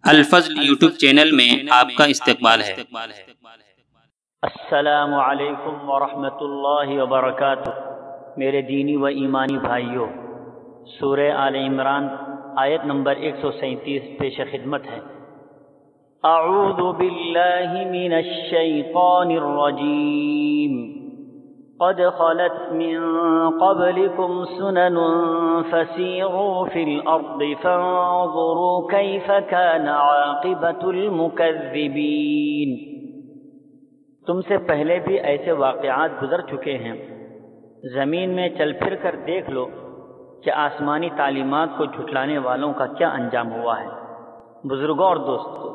الفضل YouTube channel میں آپ کا استقبال ہے۔ السلام علیکم ورحمۃ اللہ وبرکاتہ۔ میرے دینی و ایمانی بھائیوں، سورہ آل عمران آیت نمبر 137 پیش خدمت ہے۔ اعوذ باللہ من الشیطان الرجیم، قد خلت من قبلكم سنن فسيروا في الأرض فانظروا كيف كان عاقبة المكذبين۔ تم سے پہلے بھی ایسے واقعات گزر چکے ہیں، زمین میں چل پھر کر دیکھ لو کہ آسمانی تعلیمات کو جھٹلانے والوں کا کیا انجام ہوا ہے۔ بزرگوں اور دوستوں،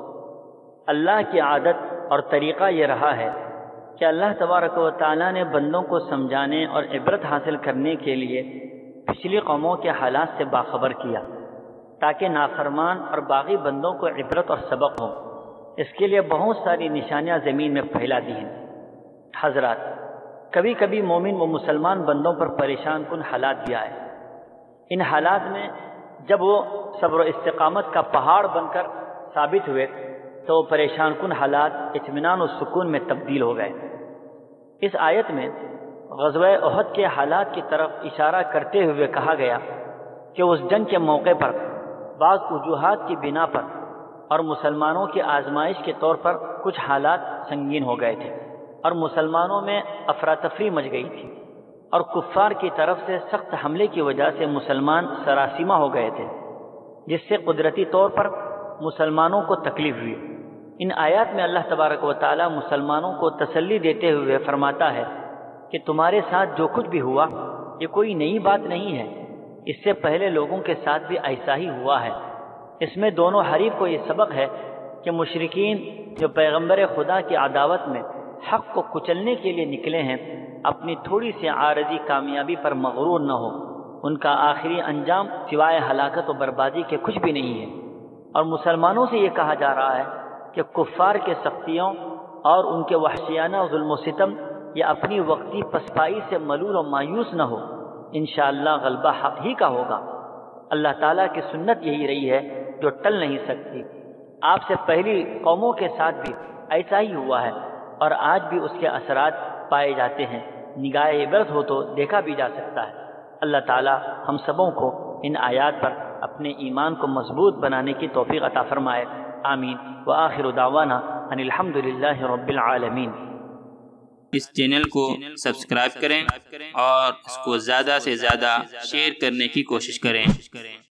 اللہ کی عادت اور طریقہ یہ رہا ہے کہ اللہ تبارک و تعالیٰ نے بندوں کو سمجھانے اور عبرت حاصل کرنے کے لیے پچھلی قوموں کے حالات سے باخبر کیا، تاکہ نافرمان اور باغی بندوں کو عبرت اور سبق ہو۔ اس کے لیے بہت ساری نشانیاں زمین میں پھیلا دی ہیں۔ حضرات، کبھی کبھی مومن و مسلمان بندوں پر پریشان کن حالات بھی آئے۔ ان حالات میں جب وہ صبر و استقامت کا پہاڑ بن کر ثابت ہوئے تو پریشان کن حالات اطمینان و سکون میں تبدیل ہو گئے۔ اس آیت میں غزوہ احد کے حالات کی طرف اشارہ کرتے ہوئے کہا گیا کہ اس جنگ کے موقع پر بعض وجوہات کی بنا پر اور مسلمانوں کی آزمائش کے طور پر کچھ حالات سنگین ہو گئے تھے، اور مسلمانوں میں افراتفری مچ گئی تھی، اور کفار کی طرف سے سخت حملے کی وجہ سے مسلمان سراسیمہ ہو گئے تھے، جس سے قدرتی طور پر مسلمانوں کو تکلیف ہوئی۔ ان آیات میں اللہ تبارک و تعالی مسلمانوں کو تسلی دیتے ہوئے فرماتا ہے کہ تمہارے ساتھ جو کچھ بھی ہوا یہ کوئی نئی بات نہیں ہے، اس سے پہلے لوگوں کے ساتھ بھی ایسا ہی ہوا ہے۔ اس میں دونوں حریف کو یہ سبق ہے کہ مشرکین جو پیغمبر خدا کی عداوت میں حق کو کچلنے کے لیے نکلے ہیں، اپنی تھوڑی سی عارضی کامیابی پر مغرور نہ ہو۔ ان کا آخری انجام سوائے ہلاکت و بربادی کے کچھ بھی نہیں ہے۔ اور مسلمانوں سے یہ کہا جا رہا ہے کہ کفار کے سختیوں اور ان کے وحشیانہ ظلم و ستم یا اپنی وقتی پسپائی سے ملول و مایوس نہ ہو، انشاءاللہ غلبہ حق ہی کا ہوگا۔ اللہ تعالیٰ کی سنت یہی رہی ہے جو ٹل نہیں سکتی۔ آپ سے پہلی قوموں کے ساتھ بھی ایسا ہی ہوا ہے، اور آج بھی اس کے اثرات پائے جاتے ہیں۔ نگاہ عبرت ہو تو دیکھا بھی جا سکتا ہے۔ اللہ تعالیٰ ہم سبوں کو ان آیات پر اپنے ایمان کو مضبوط بنانے کی توفیق عطا فرمائے، آمین۔ وآخر دعوانا ان الحمد للہ رب العالمین۔ اس چینل کو سبسکرائب کریں اور اس کو زیادہ سے زیادہ شیئر کرنے کی کوشش کریں۔